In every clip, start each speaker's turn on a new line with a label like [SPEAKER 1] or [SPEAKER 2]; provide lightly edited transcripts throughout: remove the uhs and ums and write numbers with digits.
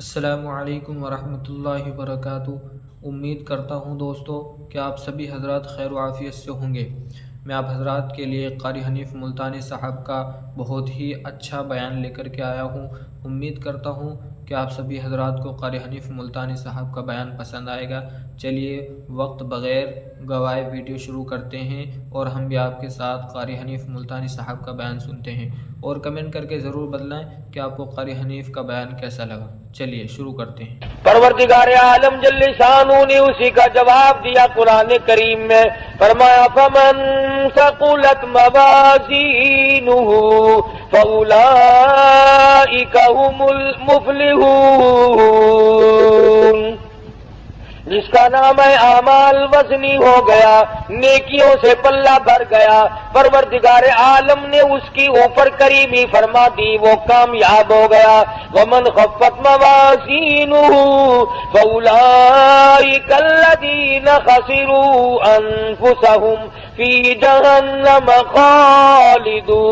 [SPEAKER 1] السلام علیکم ورحمۃ اللہ وبرکاتہ۔ امید کرتا ہوں دوستو کہ آپ سبھی حضرات خیر و عافیت سے ہوں گے۔ میں آپ حضرات کے لیے قاری حنیف ملتانی صاحب کا بہت ہی اچھا بیان لے کر کے آیا ہوں۔ امید کرتا ہوں کہ آپ سبھی حضرات کو قاری حنیف ملتانی صاحب کا بیان پسند آئے گا۔ چلیے وقت بغیر گوائے ویڈیو شروع کرتے ہیں اور ہم بھی آپ کے ساتھ قاری حنیف ملتانی صاحب کا بیان سنتے ہیں، اور کمنٹ کر کے ضرور بتلائیں کہ آپ کو قاری حنیف کا بیان کیسا لگا۔ چلیے شروع کرتے ہیں۔
[SPEAKER 2] پروردگار عالم جل شانہ نے اسی کا جواب دیا قرآن کریم میں، فرمایا فمن ثقلت موازینہ فاولئک هم المفلحون۔ جس کا نام ہے اعمال وزنی ہو گیا، نیکیوں سے پلہ بھر گیا، پروردگار عالم نے اس کی اوپر کریمی فرما دی، وہ کامیاب ہو گیا۔ ومن خفت موازینہ فاولئک الذین خسروا انفسهم فی جہنم خالدون۔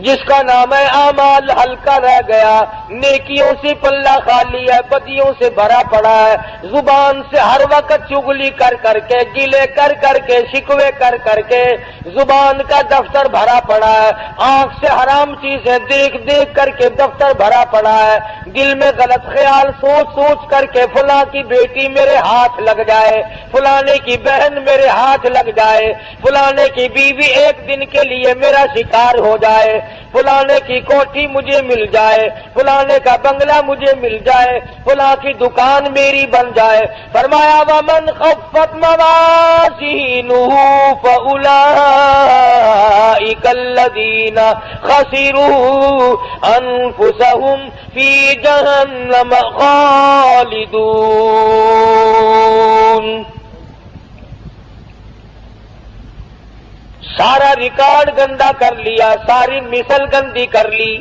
[SPEAKER 2] جس کا نام ہے اعمال ہلکا رہ گیا، نیکیوں سے پلہ خالی ہے، بدیوں سے بھرا پڑا ہے، زبان سے ہر وقت چغلی کر کر کے، گلے کر کر کے، شکوے کر کر کے زبان کا دفتر بھرا پڑا ہے، آنکھ سے حرام چیزیں دیکھ دیکھ کر کے دفتر بھرا پڑا ہے، دل میں غلط خیال سوچ سوچ کر کے فلاں کی بیٹی میرے ہاتھ لگ جائے، فلانے کی بہن میرے ہاتھ لگ جائے، فلانے کی بیوی ایک دن کے لیے میرا شکار ہو جائے، فلانے کی کوٹھی مجھے مل جائے، فلانے کا بنگلہ مجھے مل جائے، فلاں کی دکان میری بن جائے۔ فرمایا ومن خفت موازینہ فاولئک الذین خسروا انفسهم فی جہنم خالدون۔ سارا ریکارڈ گندا کر لیا، ساری مثل گندی کر لی،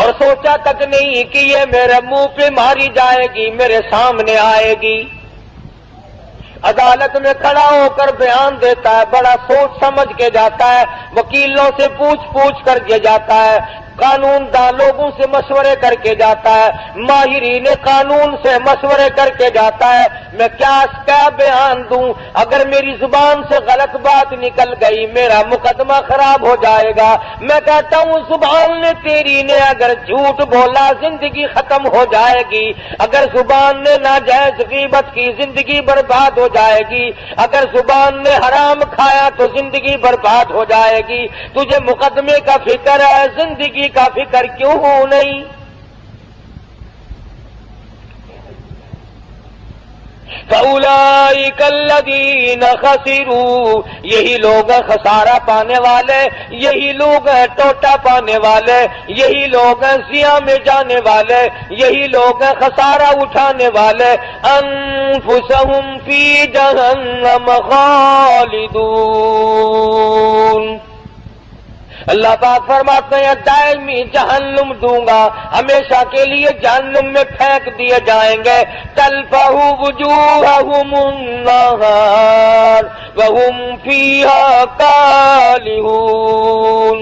[SPEAKER 2] اور سوچا تک نہیں کہ یہ میرے منہ پہ ماری جائے گی، میرے سامنے آئے گی، عدالت میں کھڑا ہو کر بیان دیتا ہے، بڑا سوچ سمجھ کے جاتا ہے، وکیلوں سے پوچھ پوچھ کر کے جاتا ہے، قانون دان لوگوں سے مشورے کر کے جاتا ہے، ماہرین قانون سے مشورے کر کے جاتا ہے، میں کیا بیان دوں، اگر میری زبان سے غلط بات نکل گئی میرا مقدمہ خراب ہو جائے گا۔ میں کہتا ہوں زبان نے تیری نے اگر جھوٹ بولا زندگی ختم ہو جائے گی، اگر زبان نے ناجائز غیبت کی زندگی برباد ہو جائے گی، اگر زبان نے حرام کھایا تو زندگی برباد ہو جائے گی۔ تجھے مقدمے کا فکر ہے، زندگی کا فکر کیوں ہو نہیں؟ فَأُولَئِكَ الَّذِينَ خَسِرُوا، یہی لوگ ہیں خسارہ پانے والے، یہی لوگ ہیں ٹوٹا پانے والے، یہی لوگ ہیں زیاں میں جانے والے، یہی لوگ ہیں خسارہ اٹھانے والے۔ انفسہم فی جہنم خالدون۔ اللہ پاک فرماتے ہیں دائمی جہنم دوں گا، ہمیشہ کے لیے جہنم میں پھینک دیے جائیں گے۔ تلفح وجوہہم النار وہم فیہا کالہون۔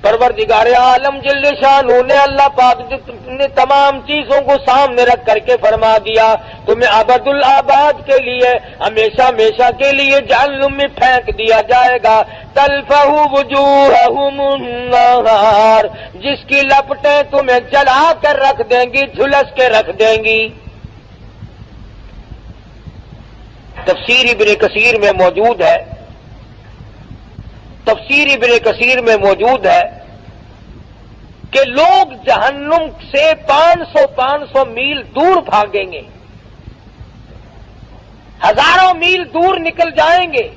[SPEAKER 2] پروردگار عالم جل شانہ نے اللہ پاک نے تمام چیزوں کو سامنے رکھ کر کے فرما دیا، تمہیں ابد الآباد کے لیے ہمیشہ ہمیشہ کے لیے جہنم میں پھینک دیا جائے گا۔ تلفح وجوہہم النار، جس کی لپٹیں تمہیں جلا کر رکھ دیں گی، جھلس کے رکھ دیں گی۔ تفسیر ابن کثیر میں موجود ہے، تفسیر ابن کثیر میں موجود ہے کہ لوگ جہنم سے 500 میل دور بھاگیں گے، ہزاروں میل دور نکل جائیں گے،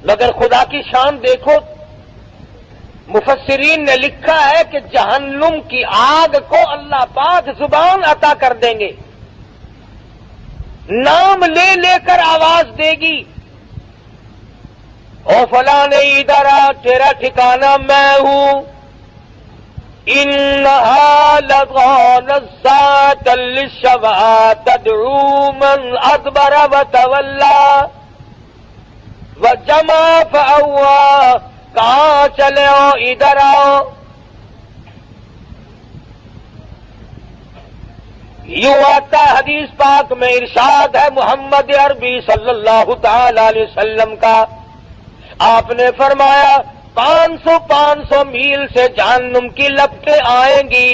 [SPEAKER 2] مگر خدا کی شان دیکھو، مفسرین نے لکھا ہے کہ جہنم کی آگ کو اللہ پاک زبان عطا کر دیں گے، نام لے لے کر آواز دے گی، او فلاں ادھر آ، تیرا ٹھکانہ میں ہوں، إنها لظى نزاعة للشوى تدعو من أدبر وتولى. فجمع فأوعى، کہاں چلے ہو، ادھر آؤ. یوں آتا حدیث پاک میں ارشاد ہے محمد عربی صلی اللہ تعالی علیہ وسلم کا. آپ نے فرمایا 500 میل سے جہنم کی لپٹیں آئیں گی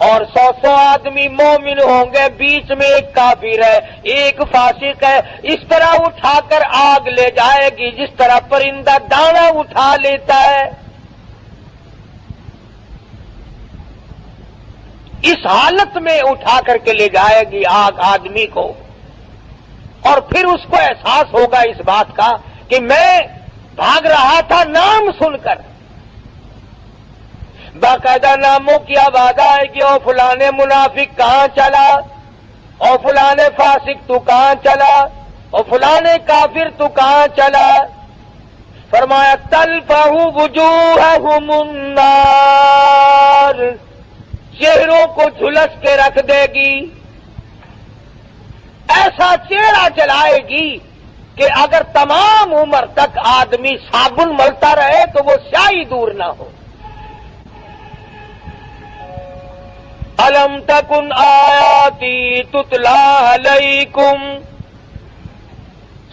[SPEAKER 2] اور 100 آدمی مومن ہوں گے، بیچ میں ایک کافر ہے، ایک فاسق ہے. اس طرح اٹھا کر آگ لے جائے گی جس طرح پرندہ دانا اٹھا لیتا ہے. اس حالت میں اٹھا کر کے لے جائے گی آگ آدمی کو، اور پھر اس کو احساس ہوگا اس بات کا کہ میں بھاگ رہا تھا نام سن کر. باقاعدہ ناموں کی آواز آئے گی، او فلانے منافق کہاں چلا، او فلانے فاسق تو کہاں چلا، او فلانے کافر تو کہاں چلا. فرمایا تلفح وجوہہم النار، چہروں کو جھلس کے رکھ دے گی، ایسا چہرہ جلائے گی کہ اگر تمام عمر تک آدمی صابن ملتا رہے تو وہ سیاہی دور نہ ہو. الم تکن آیاتی تتلی علیکم.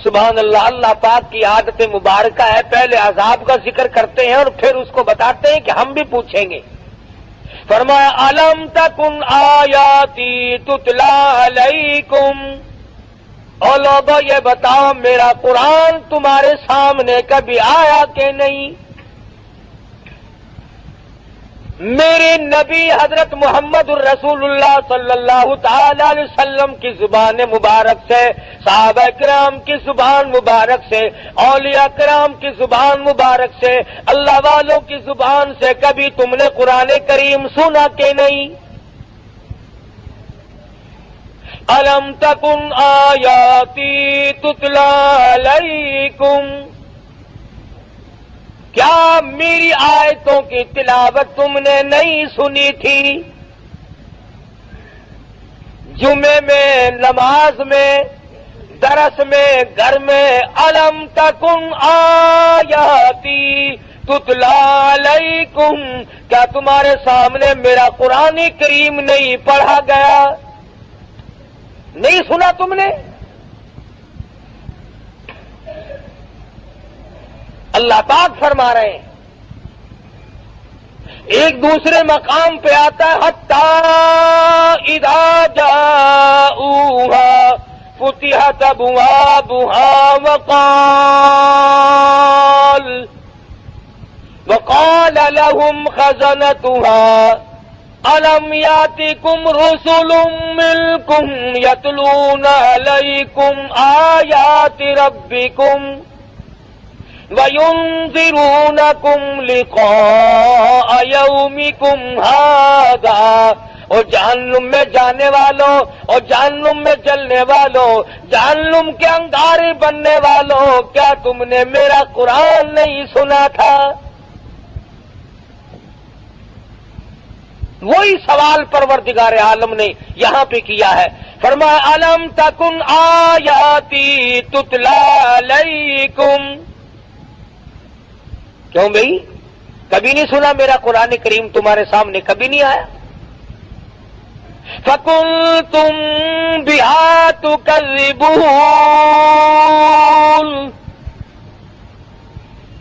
[SPEAKER 2] سبحان اللہ. اللہ پاک کی عادت مبارکہ ہے، پہلے عذاب کا ذکر کرتے ہیں اور پھر اس کو بتاتے ہیں کہ ہم بھی پوچھیں گے. فرمایا الم تکن آیاتی تتلی علیکم، اور لوگوں یہ بتاؤ میرا قرآن تمہارے سامنے کبھی آیا کہ نہیں؟ میرے نبی حضرت محمد الرسول اللہ صلی اللہ تعالی علیہ وسلم کی زبان مبارک سے، صحابہ کرام کی زبان مبارک سے، اولیاء کرام کی زبان مبارک سے، اللہ والوں کی زبان سے کبھی تم نے قرآن کریم سنا کہ نہیں؟ الم تکن آیاتی تتلی علیکم، کیا میری آیتوں کی تلاوت تم نے نہیں سنی تھی؟ جمعے میں، نماز میں، درس میں، گھر میں. الم تکن آیاتی تتلی علیکم، کیا تمہارے سامنے میرا قرآن کریم نہیں پڑھا گیا؟ نہیں سنا تم نے؟ اللہ پاک فرما رہے ہیں. ایک دوسرے مقام پہ آتا ہے حتی اذا جاؤوها فتحت ابوابها وقال لهم خزنتها الم یاتکم رسل منکم یتلون علیکم آیات ربکم وَيُنذِرُونَكُمْ لِقَاءَ يَوْمِكُمْ هَذَا. اور جہنم میں جانے والوں اور جہنم میں جلنے والوں، جہنم کے انگارے بننے والوں، کیا تم نے میرا قرآن نہیں سنا تھا؟ وہی سوال پروردگار عالم نے یہاں پہ کیا ہے. فرمایا الم تکن آیاتی تتلی علیکم، کیوں بھئی کبھی نہیں سنا میرا قرآن کریم تمہارے سامنے کبھی نہیں آیا؟ فَكُنْتُمْ بِهَا تُكَذِّبُونَ،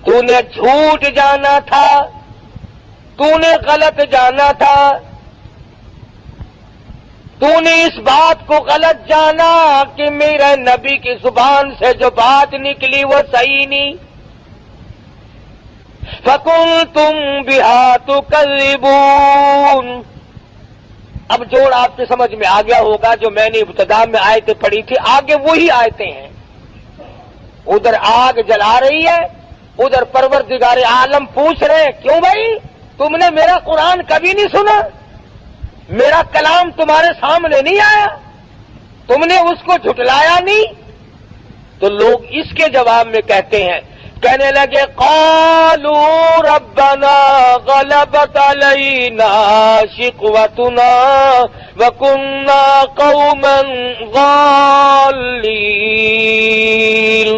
[SPEAKER 2] تو نے جھوٹ جانا تھا، تو نے غلط جانا تھا، تو نے اس بات کو غلط جانا کہ میرے نبی کی زبان سے جو بات نکلی وہ صحیح نہیں. فَكُنْتُمْ بِهَا تُكَذِّبُونَ. اب جوڑ آپ کے سمجھ میں آ گیا ہوگا، جو میں نے ابتدا میں آیتیں پڑھی تھی آگے وہی آیتیں ہیں. ادھر آگ جلا رہی ہے، ادھر پروردگار عالم پوچھ رہے ہیں کیوں بھائی تم نے میرا قرآن کبھی نہیں سنا؟ میرا کلام تمہارے سامنے نہیں آیا؟ تم نے اس کو جھٹلایا نہیں؟ تو لوگ اس کے جواب میں کہتے ہیں، کہنے لگے قالوا ربنا غلبت علینا شقوتنا وکنا قوما ضالین.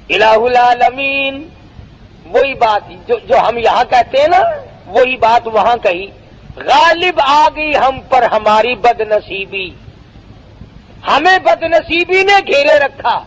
[SPEAKER 2] الہ العالمین وہی بات جو ہم یہاں کہتے ہیں نا، وہی بات وہاں کہی، غالب آ گئی ہم پر ہماری بد نصیبی، ہمیں بد نصیبی نے گھیرے رکھا،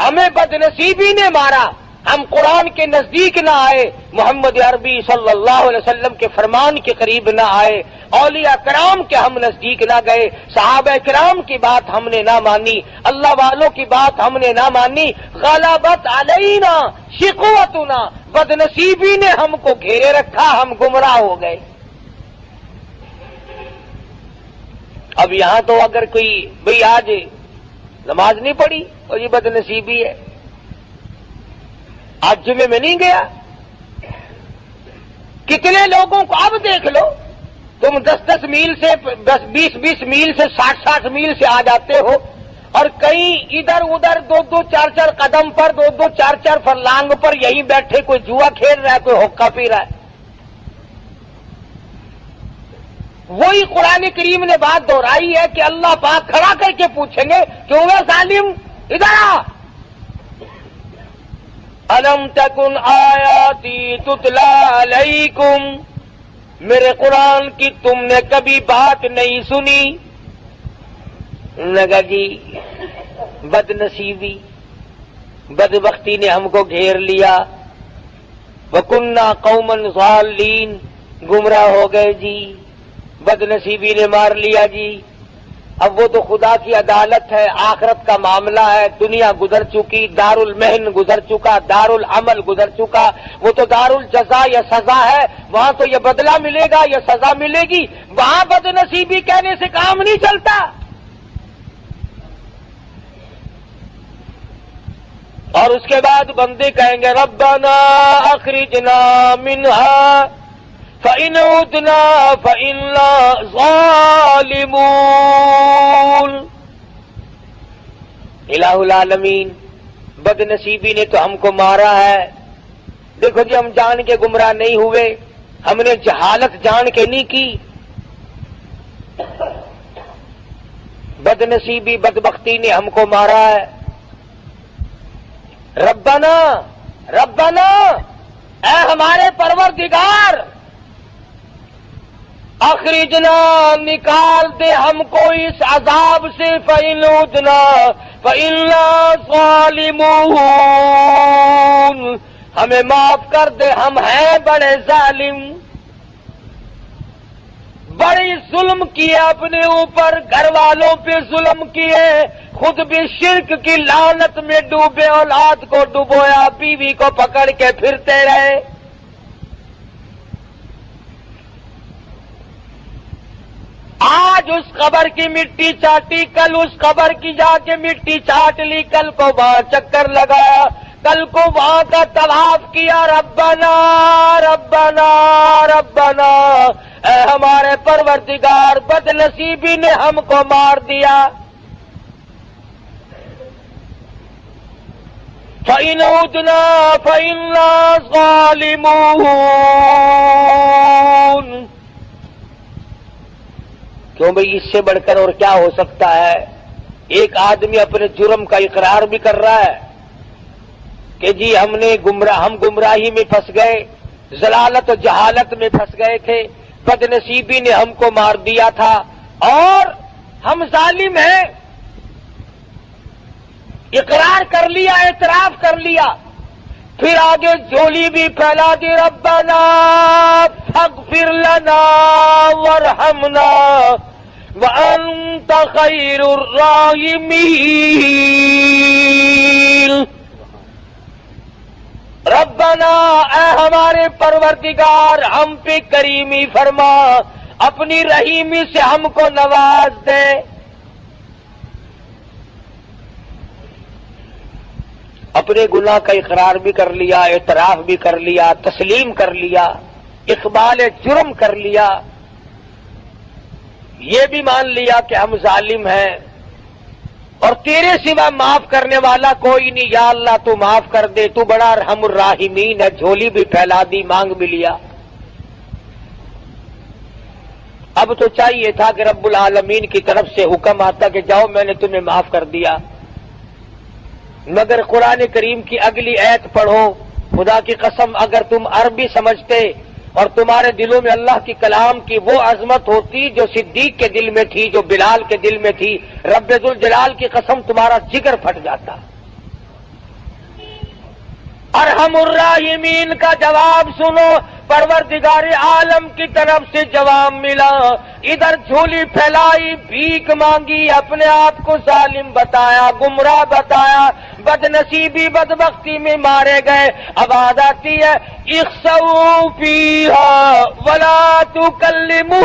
[SPEAKER 2] ہمیں بد نصیبی نے مارا، ہم قرآن کے نزدیک نہ آئے، محمد عربی صلی اللہ علیہ وسلم کے فرمان کے قریب نہ آئے، اولیاء کرام کے ہم نزدیک نہ گئے، صحابہ کرام کی بات ہم نے نہ مانی، اللہ والوں کی بات ہم نے نہ مانی، غلبت علینا شقوتنا، بد نصیبی نے ہم کو گھیرے رکھا، ہم گمراہ ہو گئے۔ اب یہاں تو اگر کوئی بھئی آج نماز نہیں پڑھی اور یہ بد نصیبی ہے، آج جمعے میں نہیں گیا، کتنے لوگوں کو اب دیکھ لو، تم 10 میل سے 20 میل سے 60 میل سے آ جاتے ہو، اور کہیں ادھر ادھر 2 4 قدم پر 2 4 فرلانگ پر یہیں بیٹھے کوئی جوا کھیل رہا ہے، کوئی حقہ پی رہا ہے۔ وہی قرآن کریم نے بات دہرائی ہے کہ اللہ پاک کھڑا کر کے پوچھیں گے کیوں گے ظالم، ادھر آ، الم تکن آیاتی تتلا علیکم، میرے قرآن کی تم نے کبھی بات نہیں سنی؟ لگا جی بد نصیبی، بدبختی نے ہم کو گھیر لیا، وَكُنَّا قَوْمًا ضَالِّينَ، گمراہ ہو گئے جی، بد نصیبی نے مار لیا جی۔ اب وہ تو خدا کی عدالت ہے، آخرت کا معاملہ ہے، دنیا گزر چکی، دار المحن گزر چکا، دار العمل گزر چکا، وہ تو دار الجزا یا سزا ہے، وہاں تو یہ بدلہ ملے گا یا سزا ملے گی، وہاں بد نصیبی کہنے سے کام نہیں چلتا۔ اور اس کے بعد بندے کہیں گے ربنا اخرجنا منہا فَإِنْ عُدْنَا فَإِنَّا ظَالِمُونَ، الہ العالمین بد نصیبی نے تو ہم کو مارا ہے۔ دیکھو جی ہم جان کے گمراہ نہیں ہوئے، ہم نے جہالت جان کے نہیں کی، بد نصیبی بدبختی نے ہم کو مارا ہے۔ ربنا ربنا، اے ہمارے پروردگار، اخرجنا، نکال دے ہم کو اس عذاب سے، فَإِنْ عُدْنَا فَإِنَّا ظَالِمُونَ، ہمیں معاف کر دے، ہم ہیں بڑے ظالم، بڑی ظلم کیے اپنے اوپر، گھر والوں پہ ظلم کیے، خود بھی شرک کی لعنت میں ڈوبے، اولاد کو ڈبویا، بیوی کو پکڑ کے پھرتے رہے۔ آج اس قبر کی مٹی چاٹی، کل اس قبر کی جا کے مٹی چاٹ لی، کل کو وہاں چکر لگایا، کل کو وہاں کا طواف کیا، ربنا ربنا ربنا، اے ہمارے پروردگار بد نصیبی نے ہم کو مار دیا۔ فَإِنْ عُدْنَا فَإِنَّا ظَالِمُونَ، کیوں بھئی اس سے بڑھ کر اور کیا ہو سکتا ہے؟ ایک آدمی اپنے جرم کا اقرار بھی کر رہا ہے کہ جی ہم گمراہی میں پھنس گئے، ضلالت و جہالت میں پھنس گئے تھے، بد نصیبی نے ہم کو مار دیا تھا اور ہم ظالم ہیں، اقرار کر لیا، اعتراف کر لیا، پھر آگے جھولی بھی پھیلا دی، ربنا فاغفر لنا وارحمنا وانت خیر الراحمین، ربنا، اے ہمارے پروردگار ہم پہ کریمی فرما، اپنی رحیمی سے ہم کو نواز دے۔ اپنے گناہ کا اقرار بھی کر لیا، اعتراف بھی کر لیا، تسلیم کر لیا، اقبال جرم کر لیا، یہ بھی مان لیا کہ ہم ظالم ہیں اور تیرے سوا معاف کرنے والا کوئی نہیں، یا اللہ تو معاف کر دے، تو بڑا ارحم الراحمین ہے، جھولی بھی پھیلا دی، مانگ بھی لیا۔ اب تو چاہیے تھا کہ رب العالمین کی طرف سے حکم آتا کہ جاؤ میں نے تمہیں معاف کر دیا، مگر قرآن کریم کی اگلی آیت پڑھو، خدا کی قسم اگر تم عربی سمجھتے اور تمہارے دلوں میں اللہ کی کلام کی وہ عظمت ہوتی جو صدیق کے دل میں تھی، جو بلال کے دل میں تھی، رب ذوالجلال کی قسم تمہارا جگر پھٹ جاتا۔ ارحم الراحمین کا جواب سنو، پروردگار عالم کی طرف سے جواب ملا۔ ادھر جھولی پھیلائی، بھیک مانگی، اپنے آپ کو ظالم بتایا، گمراہ بتایا، بد نصیبی بدبختی میں مارے گئے۔ آواز آتی ہے اخسؤوا فیہا ولا تکلمون۔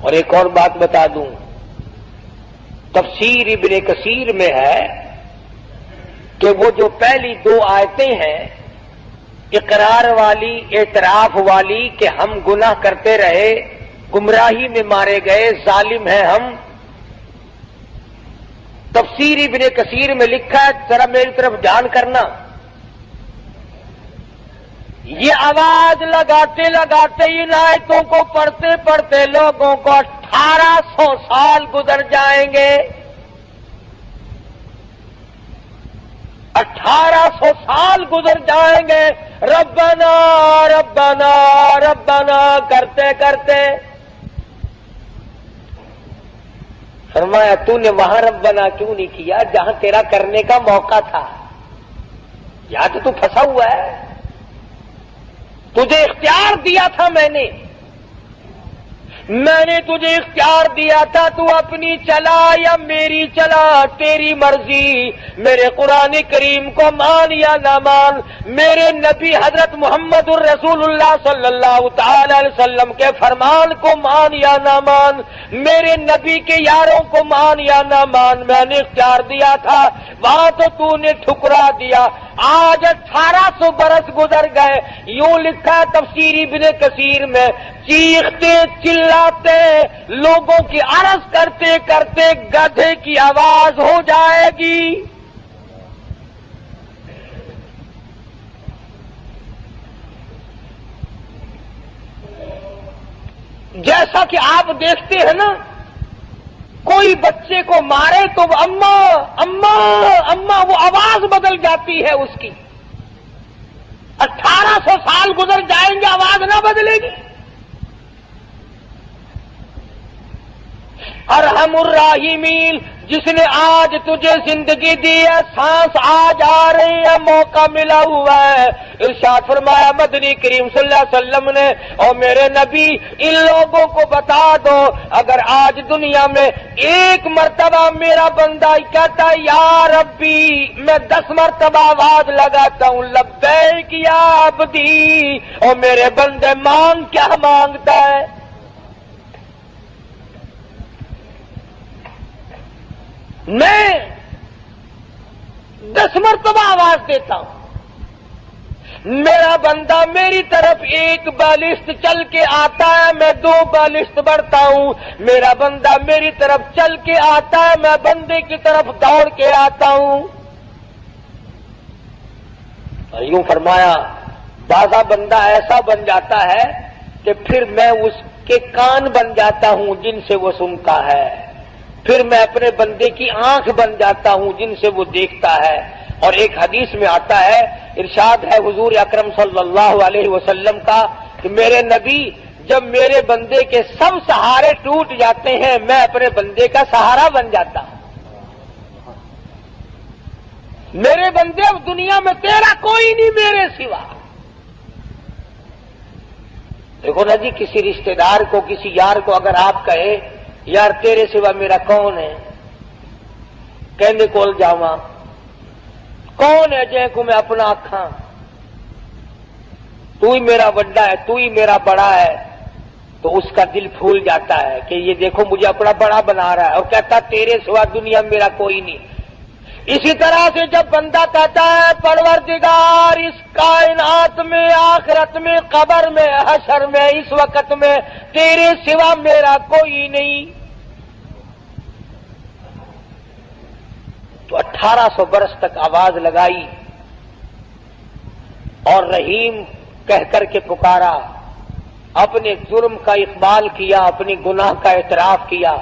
[SPEAKER 2] اور ایک اور بات بتا دوں، تفسیر ابن کثیر میں ہے کہ وہ جو پہلی دو آیتیں ہیں اقرار والی، اعتراف والی کہ ہم گناہ کرتے رہے، گمراہی میں مارے گئے، ظالم ہیں ہم، تفسیر ابن کثیر میں لکھا ہے، ذرا میری طرف دھیان کرنا، یہ آواز لگاتے لگاتے ان آیتوں کو پڑھتے پڑھتے لوگوں کو 1800 سال گزر جائیں گے۔ 1800 سال گزر جائیں گے ربنا ربنا ربنا کرتے کرتے۔ فرمایا تو نے وہاں ربنا کیوں نہیں کیا جہاں تیرا کرنے کا موقع تھا؟ یہاں تو پھنسا ہوا ہے، تجھے اختیار دیا تھا میں نے تجھے اختیار دیا تھا، تو اپنی چلا یا میری چلا، تیری مرضی۔ میرے قرآن کریم کو مان یا نہ مان، میرے نبی حضرت محمد الرسول اللہ صلی اللہ تعالی علیہ وسلم کے فرمان کو مان یا نہ مان، میرے نبی کے یاروں کو مان یا نہ مان، میں نے اختیار دیا تھا، وہاں تو نے ٹھکرا دیا۔ آج 1800 برس گزر گئے، یوں لکھا تفسیر ابن کثیر میں، چیختے چلاتے لوگوں کی عرض کرتے کرتے گدھے کی آواز ہو جائے گی۔ جیسا کہ آپ دیکھتے ہیں نا، کوئی بچے کو مارے تو وہ اماں اماں اماں، وہ آواز بدل جاتی ہے اس کی۔ 1800 سال گزر جائیں گے، آواز نہ بدلے گی۔ ارحم الراحمین، جس نے آج تجھے زندگی دی ہے، سانس آج آ رہی ہے، موقع ملا ہوا ہے، ارشاد فرمایا مدنی کریم صلی اللہ علیہ وسلم نے، اور میرے نبی ان لوگوں کو بتا دو، اگر آج دنیا میں ایک مرتبہ میرا بندہ کہتا ہے یا ربی، میں 10 مرتبہ آواز لگاتا ہوں لبیک یا عبدی، اور میرے بندے مانگ کیا مانگتا ہے؟ میں 10 مرتبہ آواز دیتا ہوں، میرا بندہ میری طرف 1 بالشت چل کے آتا ہے، میں 2 بالشت بڑھتا ہوں، میرا بندہ میری طرف چل کے آتا ہے، میں بندے کی طرف دوڑ کے آتا ہوں۔ یوں فرمایا بازا بندہ ایسا بن جاتا ہے کہ پھر میں اس کے کان بن جاتا ہوں جن سے وہ سنتا ہے، پھر میں اپنے بندے کی آنکھ بن جاتا ہوں جن سے وہ دیکھتا ہے۔ اور ایک حدیث میں آتا ہے، ارشاد ہے حضور اکرم صلی اللہ علیہ وسلم کا کہ میرے نبی جب میرے بندے کے سب سہارے ٹوٹ جاتے ہیں، میں اپنے بندے کا سہارا بن جاتا ہوں۔ میرے بندے اب دنیا میں تیرا کوئی نہیں میرے سوا۔ دیکھو نا جی، کسی رشتہ دار کو، کسی یار کو اگر آپ کہے یار تیرے سوا میرا کون ہے، کہنے کول جاواں، کون ہے جے کو میں اپنا آکھاں، تو ہی میرا بڑا ہے، تو ہی میرا بڑا ہے، تو اس کا دل پھول جاتا ہے کہ یہ دیکھو مجھے اپنا بڑا بنا رہا ہے، اور کہتا تیرے سوا دنیا میں میرا کوئی نہیں۔ اسی طرح سے جب بندہ کہتا ہے پروردگار اس کائنات میں، آخرت میں، قبر میں، حشر میں، اس وقت میں تیرے سوا میرا کوئی نہیں، تو 1800 برس تک آواز لگائی اور رحیم کہہ کر کے پکارا، اپنے جرم کا اقبال کیا، اپنی گناہ کا اعتراف کیا،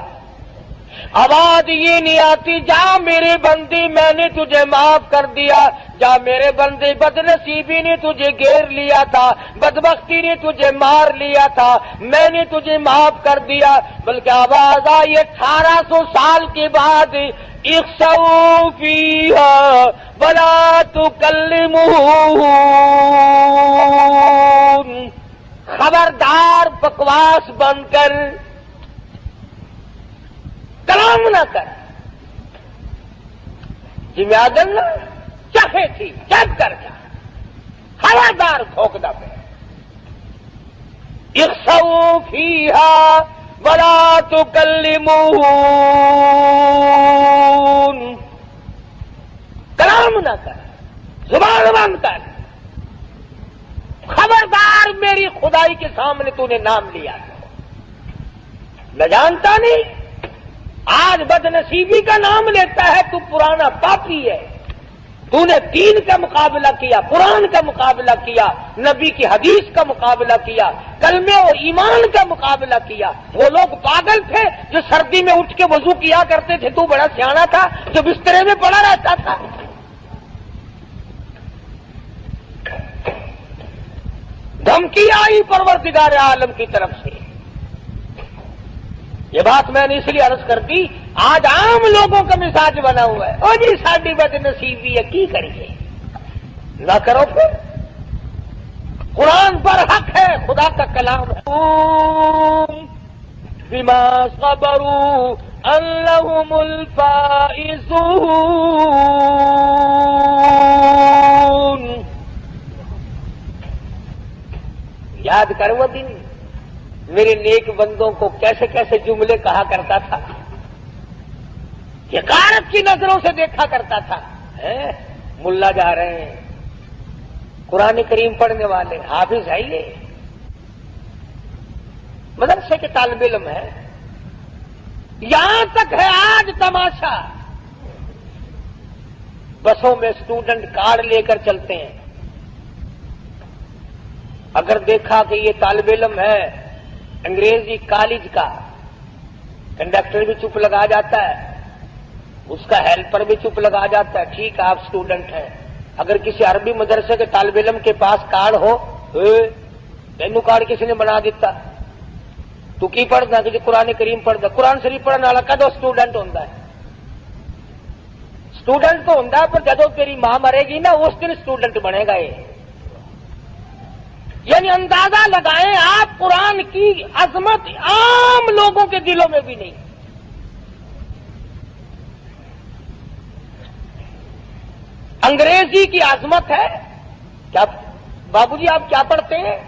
[SPEAKER 2] آواز یہ نہیں آتی جا میرے بندی میں نے تجھے معاف کر دیا، جا میرے بندے بد نصیبی نے تجھے گھیر لیا تھا، بدبختی نے تجھے مار لیا تھا، میں نے تجھے معاف کر دیا، بلکہ آواز آئی 1800 سال کے بعد اخسؤوا فیہا ولا تکلمون، خبردار بکواس بند کر، کلام نہ کر، جمیادن چاہے تھی جب کر جا، خبردار ٹھوکدا پہ، اخسؤوا فیہا ولا تکلمون، کلام نہ کر، زبان بند کر، خبردار میری خدائی کے سامنے تو نے نام لیا، نہ جانتا نہیں آج بد نصیبی کا نام لیتا ہے، تو پرانا پاپی ہے، تو نے دین کا مقابلہ کیا، قرآن کا مقابلہ کیا، نبی کی حدیث کا مقابلہ کیا، کلمے اور ایمان کا مقابلہ کیا۔ وہ لوگ پاگل تھے جو سردی میں اٹھ کے وضو کیا کرتے تھے، تو بڑا سیاںا تھا جو بسترے میں پڑا رہتا تھا۔ دھمکی آئی پروردگار عالم کی طرف سے۔ یہ بات میں نے اس لیے عرض کر دی، آج عام لوگوں کا مزاج بنا ہوا ہے، او جی ساڈی بد نصیبی ہے کی کریے، نہ کرو پھر، قرآن پر حق ہے، خدا کا کلام ہے۔ بما صبروا انہم الفائزون، یاد کر وہ دن میرے نیک بندوں کو کیسے کیسے جملے کہا کرتا تھا، حقارت کی نظروں سے دیکھا کرتا تھا۔ ملا جا رہے ہیں، قرآن کریم پڑھنے والے، حافظ ہے یہ، مدرسے کے طالب علم ہے، یہاں تک ہے آج تماشا، بسوں میں اسٹوڈنٹ کارڈ لے کر چلتے ہیں، اگر دیکھا کہ یہ طالب علم ہے انگریزی کالج کا، کنڈکٹر بھی چپ لگا جاتا ہے، اس کا ہیلپر بھی چپ لگا جاتا ہے، ٹھیک ہے آپ اسٹوڈنٹ ہیں۔ اگر کسی عربی مدرسے کے طالب علم کے پاس کارڈ ہو، تینو کارڈ کسی نے بنا دیتا، تو کی پڑھنا کہ قرآن کریم پڑھتا، قرآن شریف پڑھنے والا کدو اسٹوڈنٹ ہوتا ہے؟ اسٹوڈنٹ تو ہوتا ہے پر جدو تیری ماں مرے گی نا اس دن اسٹوڈنٹ بنے گا یہ۔ یعنی اندازہ لگائیں آپ قرآن کی عظمت عام لوگوں کے دلوں میں بھی نہیں۔ انگریزی کی عظمت ہے کیا؟ بابو جی آپ کیا پڑھتے ہیں؟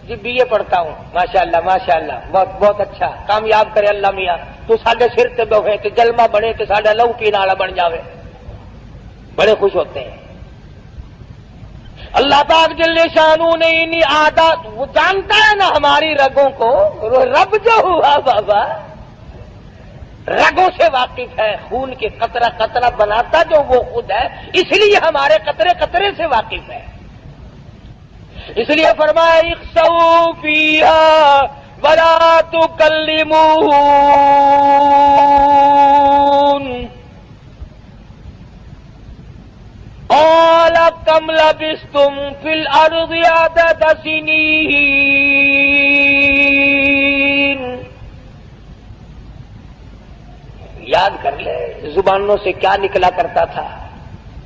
[SPEAKER 2] جی بی اے پڑھتا ہوں، ماشاءاللہ ماشاءاللہ، بہت بہت اچھا، کامیاب کرے اللہ میاں، تو ساڈے سر تے بہے تے جلمہ بنے تے ساڈا لہو پینے والا بن جاوے، بڑے خوش ہوتے ہیں۔ اللہ پاک جل شانہ نے انہی عادات، وہ جانتا ہے نا ہماری رگوں کو، رب جو ہوا بابا رگوں سے واقف ہے، خون کے قطرہ قطرہ بناتا جو وہ خود ہے، اس لیے ہمارے قطرے قطرے سے واقف ہے۔ اس لیے فرمایا اخسؤوا فیہا ولا تکلمون، قال کم لبثتم فی الارض عدد سنین، یاد کر لے زبانوں سے کیا نکلا کرتا تھا،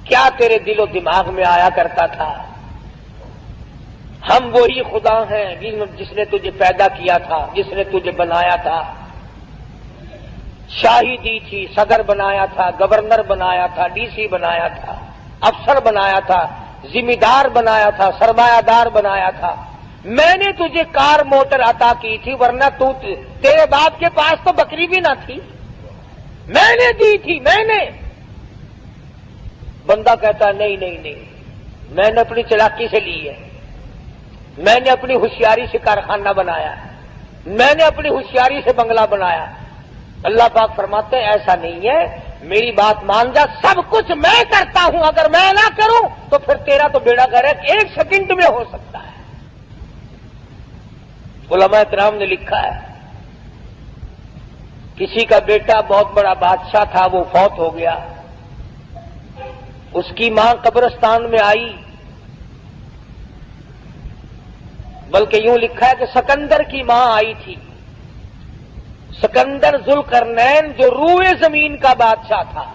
[SPEAKER 2] کیا تیرے دل و دماغ میں آیا کرتا تھا۔ ہم وہی خدا ہیں جس نے تجھے پیدا کیا تھا، جس نے تجھے بنایا تھا، شاہی دی تھی، صدر بنایا تھا، گورنر بنایا تھا، ڈی سی بنایا تھا، افسر بنایا تھا، ذمہ دار بنایا تھا، سرمایہ دار بنایا تھا۔ میں نے تجھے کار موٹر عطا کی تھی، ورنہ تیرے باپ کے پاس تو بکری بھی نہ تھی، میں نے دی تھی، میں نے۔ بندہ کہتا نہیں نہیں نہیں، میں نے اپنی چلاکی سے لی ہے، میں نے اپنی ہوشیاری سے کارخانہ بنایا، میں نے اپنی ہوشیاری سے بنگلہ بنایا۔ اللہ پاک فرماتے ہیں ایسا نہیں ہے، میری بات مان جا، سب کچھ میں کرتا ہوں، اگر میں نہ کروں تو پھر تیرا تو بیڑا گھر ہے، ایک سیکنڈ میں ہو سکتا ہے، علماء کرام نے لکھا ہے کسی کا بیٹا بہت بڑا بادشاہ تھا، وہ فوت ہو گیا، اس کی ماں قبرستان میں آئی، بلکہ یوں لکھا ہے کہ سکندر کی ماں آئی تھی، سکندر ذوالقرنین جو روئے زمین کا بادشاہ تھا۔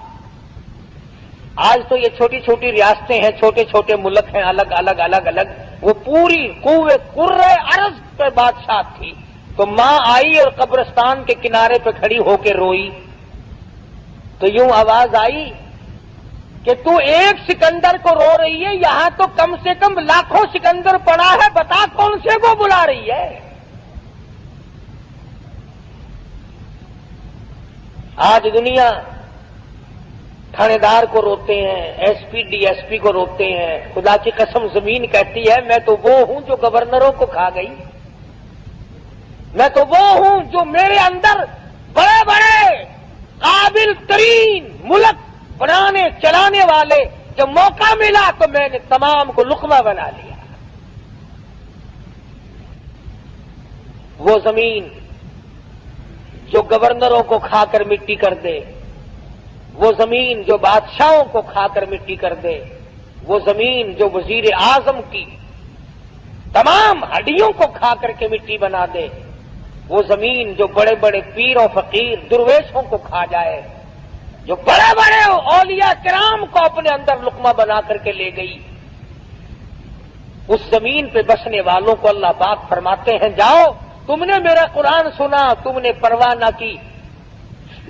[SPEAKER 2] آج تو یہ چھوٹی چھوٹی ریاستیں ہیں، چھوٹے چھوٹے ملک ہیں، الگ الگ الگ الگ، وہ پوری قرۂ ارض پہ بادشاہ تھی۔ تو ماں آئی اور قبرستان کے کنارے پہ کھڑی ہو کے روئی، تو یوں آواز آئی کہ تو ایک سکندر کو رو رہی ہے، یہاں تو کم سے کم لاکھوں سکندر پڑا ہے، بتا کون سے کو بلا رہی ہے؟ آج دنیا تھانے دار کو روتے ہیں، S P D S P کو روتے ہیں، خدا کی قسم زمین کہتی ہے میں تو وہ ہوں جو گورنروں کو کھا گئی، میں تو وہ ہوں جو میرے اندر بڑے بڑے قابل ترین ملک بنانے چلانے والے، جب موقع ملا تو میں نے تمام کو لقمہ بنا لیا۔ وہ زمین جو گورنروں کو کھا کر مٹی کر دے، وہ زمین جو بادشاہوں کو کھا کر مٹی کر دے، وہ زمین جو وزیر اعظم کی تمام ہڈیوں کو کھا کر کے مٹی بنا دے، وہ زمین جو بڑے بڑے پیروں فقیر درویشوں کو کھا جائے، جو بڑے بڑے اولیاء کرام کو اپنے اندر لقمہ بنا کر کے لے گئی، اس زمین پہ بسنے والوں کو اللہ پاک فرماتے ہیں جاؤ، تم نے میرا قرآن سنا، تم نے پرواہ نہ کی،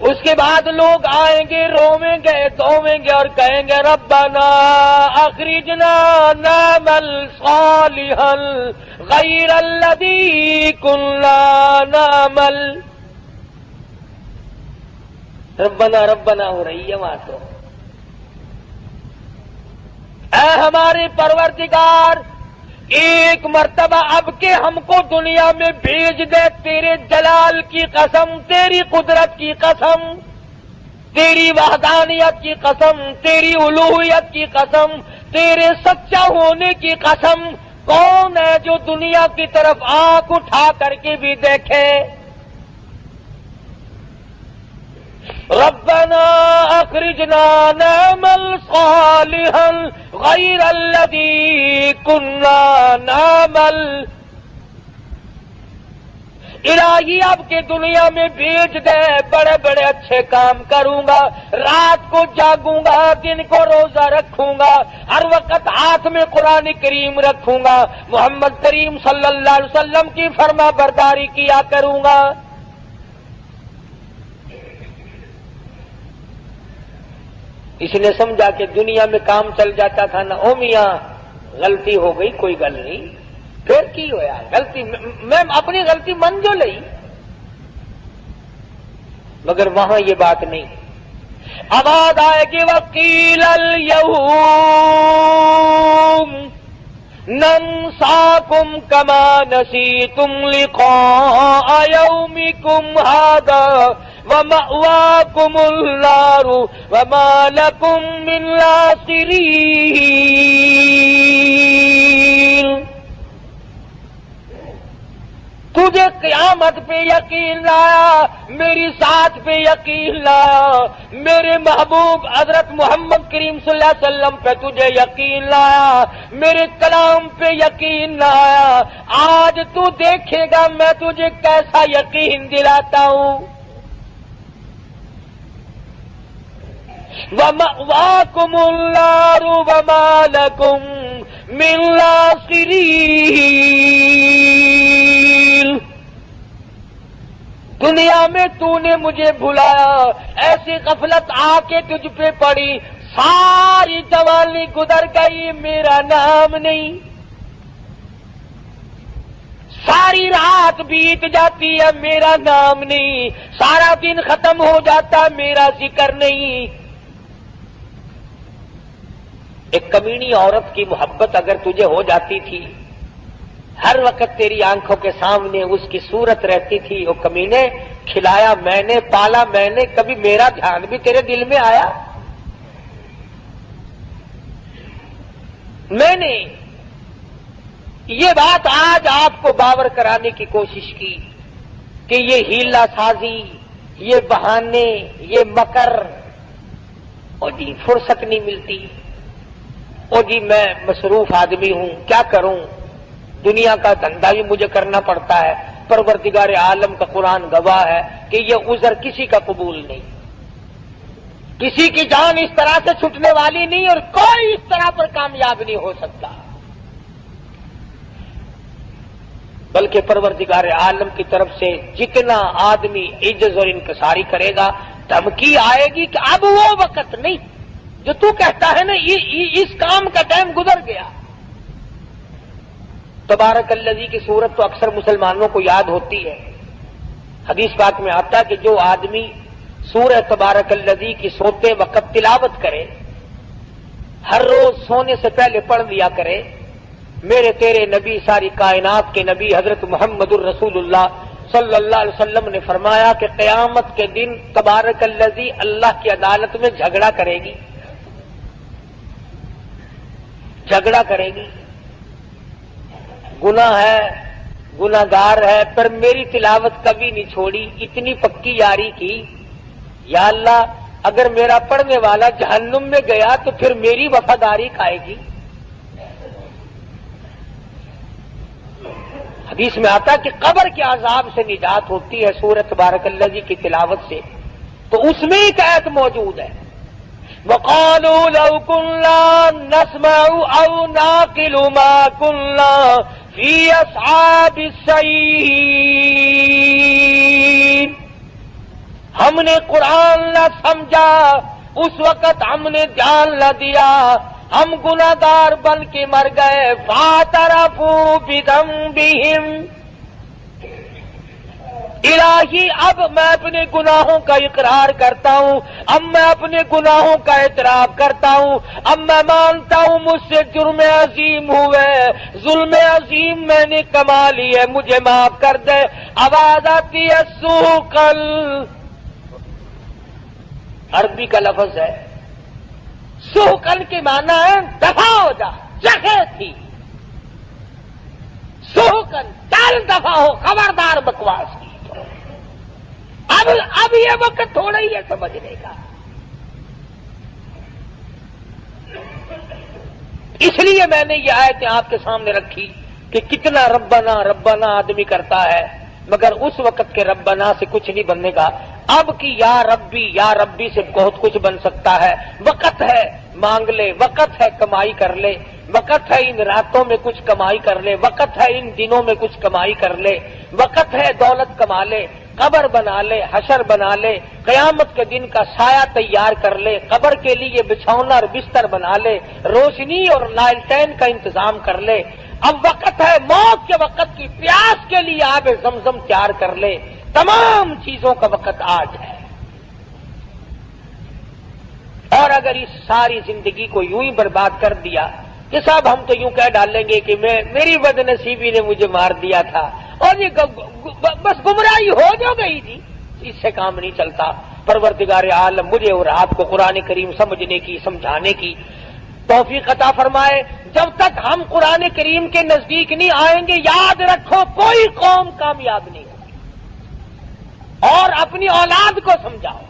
[SPEAKER 2] اس کے بعد لوگ آئیں گے، رویں گے، دھویں گے اور کہیں گے ربنا اخرجنا نعمل صالحا غیر الذی کنا نعمل، ربنا ربنا ہو رہی ہے وہاں تو۔ اے ہمارے پروردگار، ایک مرتبہ اب کے ہم کو دنیا میں بھیج دے، تیرے جلال کی قسم، تیری قدرت کی قسم، تیری وحدانیت کی قسم، تیری الوہیت کی قسم، تیرے سچا ہونے کی قسم، کون ہے جو دنیا کی طرف آنکھ اٹھا کر کے بھی دیکھے؟ ربنا اخرجنا نعمل صالحا غیر الذی کنا نعمل، الہی اب کے دنیا میں بھیج دے، بڑے بڑے اچھے کام کروں گا، رات کو جاگوں گا، دن کو روزہ رکھوں گا، ہر وقت ہاتھ میں قرآن کریم رکھوں گا، محمد کریم صلی اللہ علیہ وسلم کی فرما برداری کیا کروں گا۔ اس نے سمجھا کہ دنیا میں کام چل جاتا تھا نا، او میاں غلطی ہو گئی، کوئی گل نہیں، پھر کی ہویا غلطی، میں اپنی غلطی من جو لئی، مگر وہاں یہ بات نہیں۔ آواز آئے گی وقیل اليوم ننساکم کما نسیتم لقاء یومکم ھذا ومأواکم النار وما لکم من ناصرین۔ تجھے قیامت پہ یقین لایا، میری ذات پہ یقین لایا، میرے محبوب حضرت محمد کریم صلی اللہ علیہ وسلم پہ تجھے یقین لایا، میرے کلام پہ یقین لایا، آج تو دیکھے گا میں تجھے کیسا یقین دلاتا ہوں۔ وَمَأْوَاكُمُ النَّارُ وَمَا لَكُم مِّن نَاصِرِينَ۔ دنیا میں تو نے مجھے بھلایا، ایسی غفلت آ کے تجھ پہ پڑی، ساری جوانی گزر گئی، میرا نام نہیں، ساری رات بیت جاتی ہے، میرا نام نہیں، سارا دن ختم ہو جاتا، میرا ذکر نہیں۔ ایک کمینی عورت کی محبت اگر تجھے ہو جاتی تھی، ہر وقت تیری آنکھوں کے سامنے اس کی صورت رہتی تھی، وہ کمینے، کھلایا میں نے، پالا میں نے، کبھی میرا دھیان بھی تیرے دل میں آیا؟ میں نے یہ بات آج آپ کو باور کرانے کی کوشش کی کہ یہ ہیلا سازی، یہ بہانے، یہ مکر، اور جی فرصت نہیں ملتی، اور جی میں مصروف آدمی ہوں، کیا کروں، دنیا کا دھندا بھی مجھے کرنا پڑتا ہے۔ پروردگار عالم کا قرآن گواہ ہے کہ یہ عذر کسی کا قبول نہیں، کسی کی جان اس طرح سے چھٹنے والی نہیں، اور کوئی اس طرح پر کامیاب نہیں ہو سکتا، بلکہ پروردگار عالم کی طرف سے جتنا آدمی عجز اور انکساری کرے گا، دھمکی آئے گی کہ اب وہ وقت نہیں جو تو کہتا ہے نا اس کام کا ٹائم گزر گیا۔ تبارک الذی کی صورت تو اکثر مسلمانوں کو یاد ہوتی ہے، حدیث پاک میں آتا ہے کہ جو آدمی سورہ تبارک الذی کی سوتے وقت تلاوت کرے، ہر روز سونے سے پہلے پڑھ لیا کرے، میرے تیرے نبی، ساری کائنات کے نبی حضرت محمد الرسول اللہ صلی اللہ علیہ وسلم نے فرمایا کہ قیامت کے دن تبارک الذی اللہ کی عدالت میں جھگڑا کرے گی، جھگڑا کرے گی، گناہ ہے، گناہگار ہے، پر میری تلاوت کبھی نہیں چھوڑی، اتنی پکی یاری کی، یا اللہ اگر میرا پڑھنے والا جہنم میں گیا تو پھر میری وفاداری کھائے گی۔ حدیث میں آتا کہ قبر کے عذاب سے نجات ہوتی ہے سورۃ تبارک الذی کی تلاوت سے، تو اس میں ایک آیت موجود ہے، وَقَالُوا لَوْ كُنَّا نَسْمَعُ أَوْ نَعْقِلُ مَا كُنَّا فِي أَصْحَابِ السَّعِيرِ، ہم نے قرآن نہ سمجھا، اس وقت ہم نے جان نہ دیا، ہم گناہگار بن کے مر گئے، فَاعْتَرَفُوا بِذَنبِهِمْ، الہی اب میں اپنے گناہوں کا اقرار کرتا ہوں، اب میں اپنے گناہوں کا اعتراف کرتا ہوں، اب میں مانتا ہوں مجھ سے جرم عظیم ہوئے، ظلم عظیم میں نے کما لی ہے، مجھے معاف کر دے۔ آواز آتی ہے سوقل، عربی کا لفظ ہے، سوقل کے معنی ہے دفع ہو جا، جگہ تھی، سوقل چل دفع ہو، خبردار بکواس کی، اب یہ وقت تھوڑا ہی ہے سمجھنے کا۔ اس لیے میں نے یہ آیتیں آپ کے سامنے رکھی کہ کتنا ربنا ربنا آدمی کرتا ہے، مگر اس وقت کے ربنا سے کچھ نہیں بننے گا، اب کی یا ربی سے بہت کچھ بن سکتا ہے۔ وقت ہے مانگ لے، وقت ہے کمائی کر لے، وقت ہے ان راتوں میں کچھ کمائی کر لے، وقت ہے ان دنوں میں کچھ کمائی کر لے، وقت ہے دولت کما لے، قبر بنا لے، حشر بنا لے، قیامت کے دن کا سایہ تیار کر لے، قبر کے لیے بچھونا اور بستر بنا لے، روشنی اور لالٹین کا انتظام کر لے۔ اب وقت ہے موت کے وقت کی پیاس کے لیے آب زمزم تیار کر لے، تمام چیزوں کا وقت آج ہے۔ اور اگر اس ساری زندگی کو یوں ہی برباد کر دیا کہ صاحب ہم تو یوں کہہ ڈالیں گے کہ میری بد نصیبی نے مجھے مار دیا تھا، اور یہ بس گمراہی ہو جو گئی تھی، اس سے کام نہیں چلتا۔ پروردگار عالم مجھے اور آپ کو قرآن کریم سمجھنے کی، سمجھانے کی توفیق عطا فرمائے۔ جب تک ہم قرآن کریم کے نزدیک نہیں آئیں گے، یاد رکھو کوئی قوم کامیاب نہیں ہوگی۔ اور اپنی اولاد کو سمجھاؤ،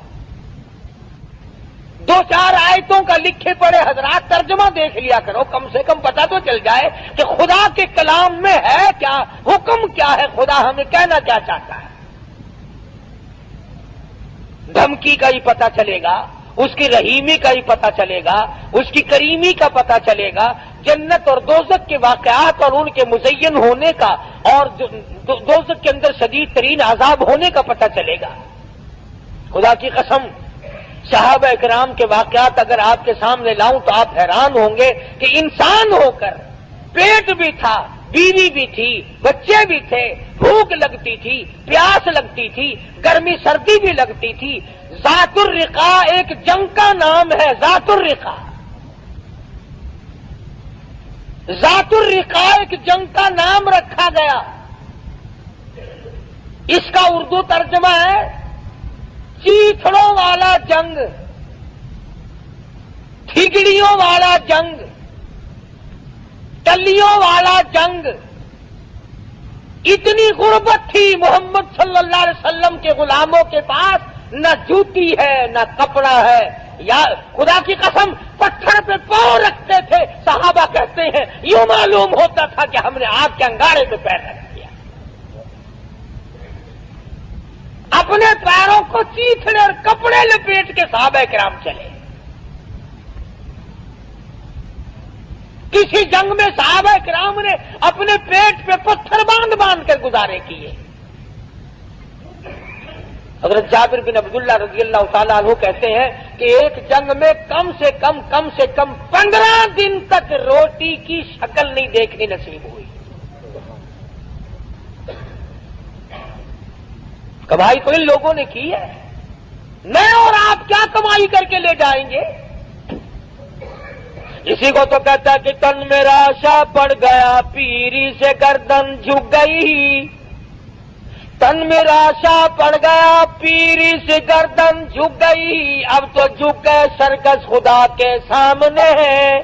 [SPEAKER 2] دو چار آیتوں کا لکھے پڑے حضرات ترجمہ دیکھ لیا کرو، کم سے کم پتہ تو چل جائے کہ خدا کے کلام میں ہے کیا، حکم کیا ہے، خدا ہمیں کہنا کیا چاہتا ہے۔ دھمکی کا ہی پتہ چلے گا، اس کی رحیمی کا ہی پتہ چلے گا، اس کی کریمی کا پتہ چلے گا، جنت اور دوزخ کے واقعات اور ان کے مزین ہونے کا، اور دوزخ کے اندر شدید ترین عذاب ہونے کا پتہ چلے گا۔ خدا کی قسم صحابہ اکرام کے واقعات اگر آپ کے سامنے لاؤں تو آپ حیران ہوں گے کہ انسان ہو کر پیٹ بھی تھا، بیوی بھی تھی، بچے بھی تھے، بھوک لگتی تھی، پیاس لگتی تھی، گرمی سردی بھی لگتی تھی۔ ذات الرقا ایک جنگ کا نام ہے، ذات الرقا، ذات الرقا ایک جنگ کا نام رکھا گیا۔ اس کا اردو ترجمہ ہے چیتڑوں والا جنگ، ٹھگڑیوں والا جنگ، ٹلیوں والا جنگ، اتنی غربت تھی محمد صلی اللہ علیہ وسلم کے غلاموں کے پاس، نہ جوتی ہے نہ کپڑا ہے، یا خدا کی قسم پتھر پہ پاؤں رکھتے تھے۔ صحابہ کہتے ہیں یوں معلوم ہوتا تھا کہ ہم نے آگ کے انگارے پہ پیر رکھ دیا۔ اپنے پیروں کو چیتھڑے اور کپڑے لپیٹ کے صحابہ کرام چلے۔ کسی جنگ میں صحابہ کرام نے اپنے پیٹ پہ پتھر باندھ باندھ کر گزارے کیے۔ حضرت جابر بن عبداللہ رضی اللہ تعالیٰ عنہ کہتے ہیں کہ ایک جنگ میں کم سے کم 15 دن تک روٹی کی شکل نہیں دیکھنی نصیب ہوئی۔ کمائی تو ان لوگوں نے کی ہے، میں اور آپ کیا کمائی کر کے لے جائیں گے؟ اسی کو تو کہتا ہے کہ تن میرا آشا پڑ گیا پیری سے گردن جھک گئی، تن میرا آشا پڑ گیا پیری سے گردن جھک گئی، اب تو جھک گئے سرکس خدا کے سامنے ہے۔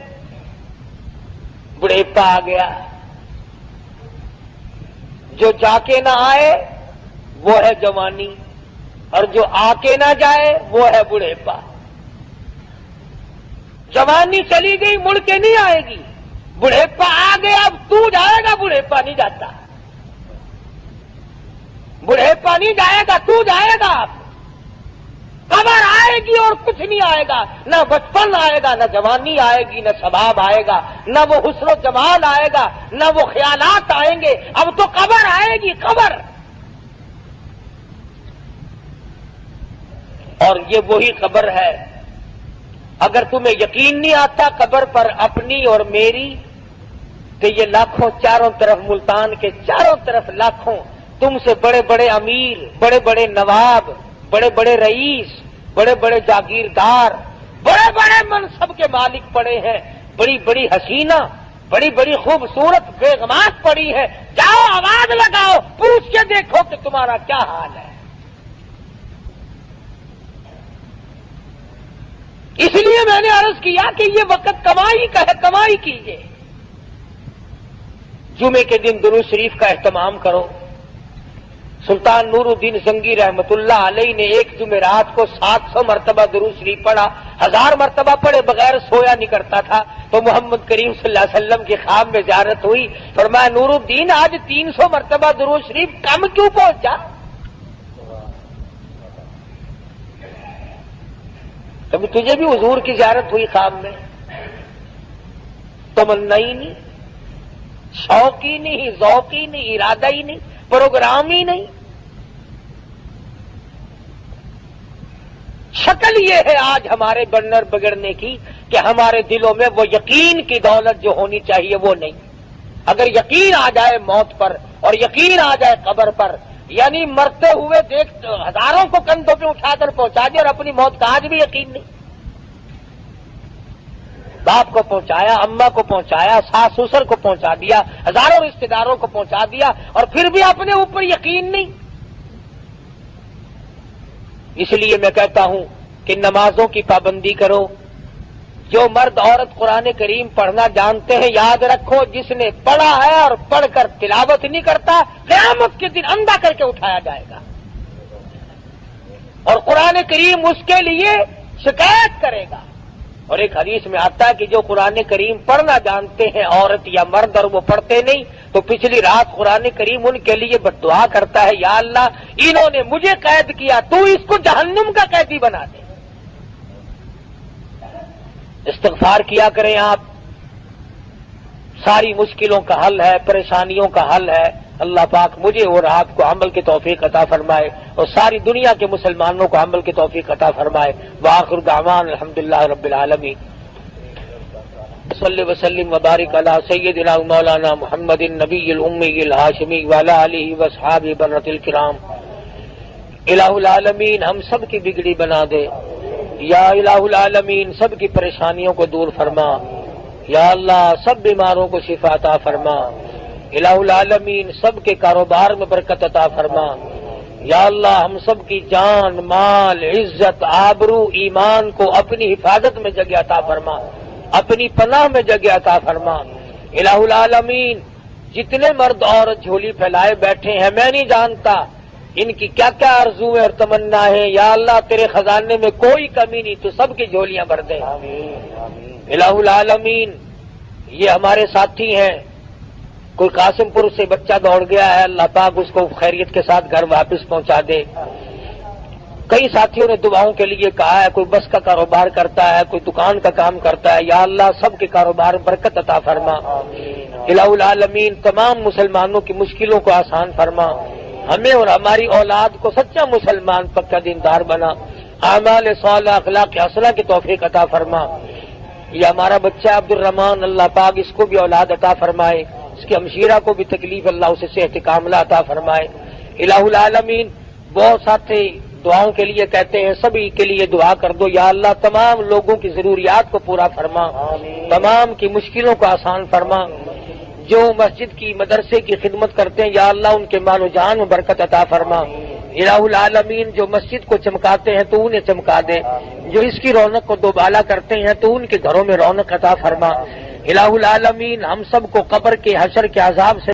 [SPEAKER 2] بڑھیپا آ گیا، جو جا کے نہ آئے وہ ہے جوانی، اور جو آ کے نہ جائے وہ ہے بڑھیپا۔ جوانی چلی گئی مڑ کے نہیں آئے گی، بڑھیپا آ گیا اب تو جائے گا، بڑھیپا نہیں جاتا، بڑھیپا نہیں جائے گا تو جائے گا۔ قبر آئے گی اور کچھ نہیں آئے گا، نہ بچپن آئے گا، نہ جوانی آئے گی، نہ شباب آئے گا، نہ وہ حسن و جمال آئے گا، نہ وہ خیالات آئیں گے، اب تو قبر آئے گی، قبر۔ اور یہ وہی قبر ہے، اگر تمہیں یقین نہیں آتا قبر پر اپنی اور میری، تو یہ لاکھوں چاروں طرف ملتان کے چاروں طرف لاکھوں تم سے بڑے بڑے امیر، بڑے بڑے نواب، بڑے بڑے رئیس، بڑے بڑے جاگیردار، بڑے بڑے منصب کے مالک پڑے ہیں، بڑی بڑی حسینہ، بڑی بڑی خوبصورت بیگمات پڑی ہے، جاؤ آواز لگاؤ، پوچھ کے دیکھو کہ تمہارا کیا حال ہے۔ اس لیے میں نے عرض کیا کہ یہ وقت کمائی کا ہے، کمائی کیجیے۔ جمعے کے دن درود شریف کا اہتمام کرو۔ سلطان نور الدین زنگی رحمت اللہ علیہ نے ایک جمعرات کو 700 مرتبہ درود شریف پڑھا، 1000 مرتبہ پڑھے بغیر سویا نہیں کرتا تھا۔ تو محمد کریم صلی اللہ علیہ وسلم کی خواب میں زیارت ہوئی، فرمایا نور الدین آج 300 مرتبہ درود شریف کم کیوں پہنچا؟ کبھی تجھے بھی حضور کی زیارت ہوئی خواب میں؟ تمنا ہی نہیں، شوق ہی نہیں، ذوق ہی نہیں، ارادہ ہی نہیں، پروگرام ہی نہیں۔ شکل یہ ہے آج ہمارے بنر بگڑنے کی کہ ہمارے دلوں میں وہ یقین کی دولت جو ہونی چاہیے وہ نہیں۔ اگر یقین آ جائے موت پر اور یقین آ جائے قبر پر، یعنی مرتے ہوئے دیکھ ہزاروں کو کندھوں پہ اٹھا کر پہنچا دیا اور اپنی موت کا آج بھی یقین نہیں۔ باپ کو پہنچایا، اماں کو پہنچایا، ساس سسر کو پہنچا دیا، ہزاروں رشتے داروں کو پہنچا دیا، اور پھر بھی اپنے اوپر یقین نہیں۔ اس لیے میں کہتا ہوں کہ نمازوں کی پابندی کرو۔ جو مرد عورت قرآن کریم پڑھنا جانتے ہیں، یاد رکھو جس نے پڑھا ہے اور پڑھ کر تلاوت نہیں کرتا، قیامت کے دن اندھا کر کے اٹھایا جائے گا، اور قرآن کریم اس کے لیے شکایت کرے گا۔ اور ایک حدیث میں آتا ہے کہ جو قرآن کریم پڑھنا جانتے ہیں عورت یا مرد اور وہ پڑھتے نہیں، تو پچھلی رات قرآن کریم ان کے لیے بد دعا کرتا ہے، یا اللہ انہوں نے مجھے قید کیا، تو اس کو جہنم کا قیدی بنا دے۔ استغفار کیا کریں آپ، ساری مشکلوں کا حل ہے، پریشانیوں کا حل ہے۔ اللہ پاک مجھے اور آپ کو عمل کی توفیق عطا فرمائے، اور ساری دنیا کے مسلمانوں کو عمل کی توفیق عطا فرمائے۔ وآخر دعوانا الحمدللہ رب العالمین۔ صلی وسلم وبارک علی سیدنا مولانا محمد النبی الامی الہاشمی وعلی آلہ واصحابہ برۃ الکرام۔ الہ العالمین ہم سب کی بگڑی بنا دے، یا الہ العالمین سب کی پریشانیوں کو دور فرما، یا اللہ سب بیماروں کو شفا عطا فرما، الہ العالمین سب کے کاروبار میں برکت عطا فرما، یا اللہ ہم سب کی جان، مال، عزت، آبرو، ایمان کو اپنی حفاظت میں جگہ عطا فرما، اپنی پناہ میں جگہ عطا فرما۔ الہ العالمین جتنے مرد عورت جھولی پھیلائے بیٹھے ہیں، میں نہیں جانتا ان کی کیا کیا آرزویں اور تمنا ہے، یا اللہ تیرے خزانے میں کوئی کمی نہیں، تو سب کی جھولیاں بھر دے۔ الہ العالمین، یہ ہمارے ساتھی ہیں، کوئی قاسم پور سے بچہ دوڑ گیا ہے، اللہ پاک اس کو خیریت کے ساتھ گھر واپس پہنچا دے۔ کئی ساتھیوں نے دعاؤں کے لیے کہا ہے، کوئی بس کا کاروبار کرتا ہے، کوئی دکان کا کام کرتا ہے، یا اللہ سب کے کاروبار میں برکت عطا فرما۔ الہ العالمین، تمام مسلمانوں کی مشکلوں کو آسان فرما، ہمیں اور ہماری اولاد کو سچا مسلمان پکا دیندار بنا، اعمال صالحہ اخلاق حسنہ کی توفیق عطا فرما۔ یہ ہمارا بچہ عبد الرحمان، اللہ پاک اس کو بھی اولاد عطا فرمائے، اس کی ہمشیرہ کو بھی تکلیف اللہ اسے صحت کاملہ عطا فرمائے۔ الہ العالمین، بہت ساتھی دعاؤں کے لیے کہتے ہیں، سبھی کے لیے دعا کر دو، یا اللہ تمام لوگوں کی ضروریات کو پورا فرما، تمام کی مشکلوں کو آسان فرما۔ جو مسجد کی مدرسے کی خدمت کرتے ہیں، یا اللہ ان کے مال و جان میں برکت عطا فرما۔ الہ العالمین، جو مسجد کو چمکاتے ہیں تو انہیں چمکا دے، جو اس کی رونق کو دوبالا کرتے ہیں تو ان کے گھروں میں رونق عطا فرما۔ الہ العالمین، ہم سب کو قبر کے حشر کے عذاب سے